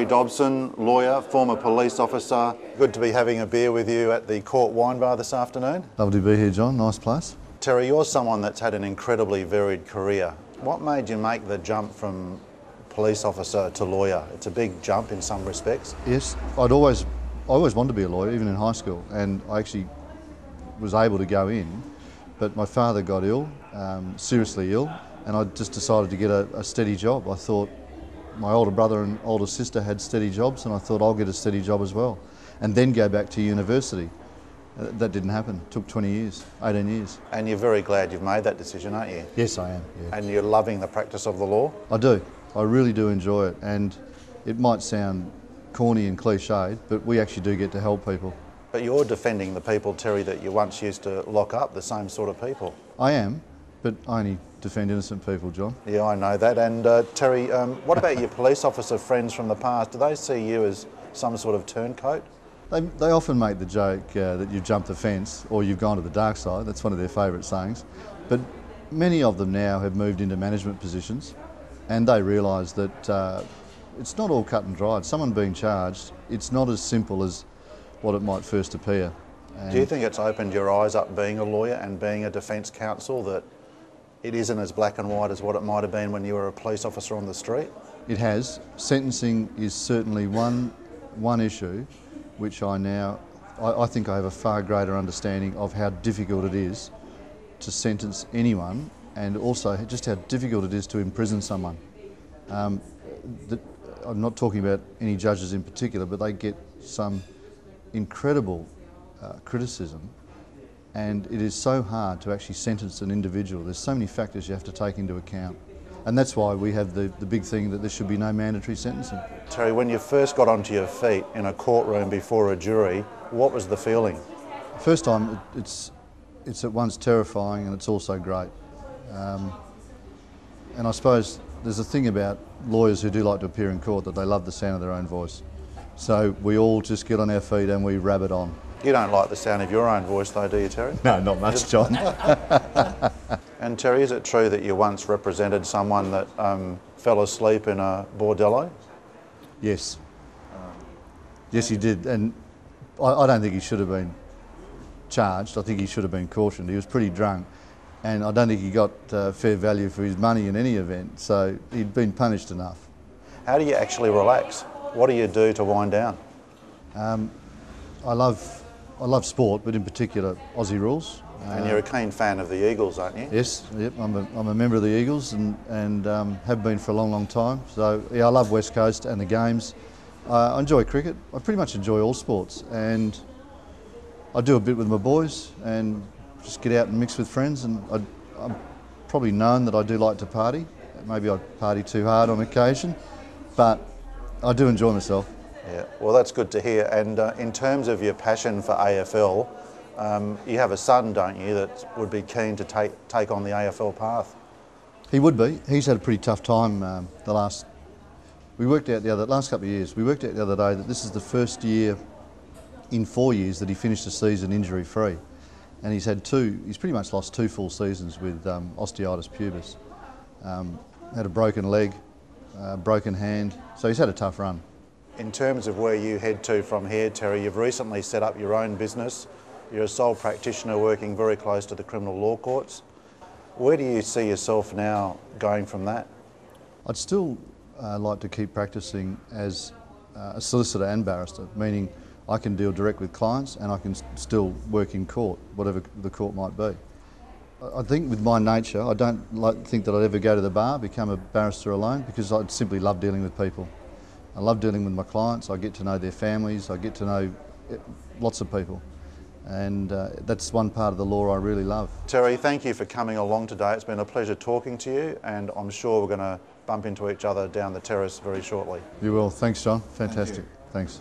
Dobson, lawyer, former police officer. Good to be having a beer with you at the Court Wine Bar this afternoon. Lovely to be here, John. Nice place. Terry, you're someone that's had an incredibly varied career. What made you make the jump from police officer to lawyer? It's a big jump in some respects. Yes, I always wanted to be a lawyer, even in high school, and I actually was able to go in, but my father got ill, seriously ill, and I just decided to get a steady job. I thought my older brother and older sister had steady jobs, and I thought I'll get a steady job as well, and then go back to university. That didn't happen. It took 20 years, 18 years. And you're very glad you've made that decision, aren't you? Yes, I am. Yeah. And you're loving the practice of the law? I do. I really do enjoy it, and it might sound corny and cliched, but we actually do get to help people. But you're defending the people, Terry, that you once used to lock up, the same sort of people. I am, but I only defend innocent people, John. Yeah, I know that. And Terry, what about your police officer friends from the past? Do they see you as some sort of turncoat? They often make the joke that you've jumped the fence or you've gone to the dark side. That's one of their favourite sayings. But many of them now have moved into management positions, and they realise that it's not all cut and dried. Someone being charged, it's not as simple as what it might first appear. And do you think it's opened your eyes up being a lawyer and being a defence counsel, that it isn't as black and white as what it might have been when you were a police officer on the street? It has. Sentencing is certainly one issue which I think I have a far greater understanding of how difficult it is to sentence anyone, and also just how difficult it is to imprison someone. I'm not talking about any judges in particular, but they get some incredible criticism, and it is so hard to actually sentence an individual. There's so many factors you have to take into account. And that's why we have the big thing that there should be no mandatory sentencing. Terry, when you first got onto your feet in a courtroom before a jury, what was the feeling? First time, it's at once terrifying and it's also great. And I suppose there's a thing about lawyers who do like to appear in court, that they love the sound of their own voice. So we all just get on our feet and we rabbit on. You don't like the sound of your own voice though, do you, Terry? No, not much, John. And Terry, is it true that you once represented someone that fell asleep in a bordello? Yes. Yes, he did. And I don't think he should have been charged. I think he should have been cautioned. He was pretty drunk, and I don't think he got fair value for his money in any event, so he'd been punished enough. How do you actually relax? What do you do to wind down? I love sport, but in particular Aussie rules. And you're a keen fan of the Eagles, aren't you? Yes, yep, I'm a member of the Eagles and have been for a long, long time. So yeah, I love West Coast and the games. I enjoy cricket. I pretty much enjoy all sports, and I do a bit with my boys and just get out and mix with friends. And I'm probably known that I do like to party. Maybe I party too hard on occasion, but I do enjoy myself. Yeah, well, that's good to hear. And in terms of your passion for AFL, you have a son, don't you, that would be keen to take on the AFL path? He would be. He's had a pretty tough time last couple of years. We worked out the other day that this is the first year in 4 years that he finished the season injury-free. And he's pretty much lost 2 full seasons with osteitis pubis. Had a broken leg, broken hand, so he's had a tough run. In terms of where you head to from here, Terry, you've recently set up your own business. You're a sole practitioner working very close to the criminal law courts. Where do you see yourself now going from that? I'd still like to keep practising as a solicitor and barrister, meaning I can deal direct with clients and I can still work in court, whatever the court might be. I think with my nature, I don't think that I'd ever go to the bar, become a barrister alone, because I simply love dealing with people. I love dealing with my clients. I get to know their families. I get to know lots of people. And that's one part of the law I really love. Terry, thank you for coming along today. It's been a pleasure talking to you, and I'm sure we're going to bump into each other down the terrace very shortly. You will. Thanks, John. Fantastic. Thanks.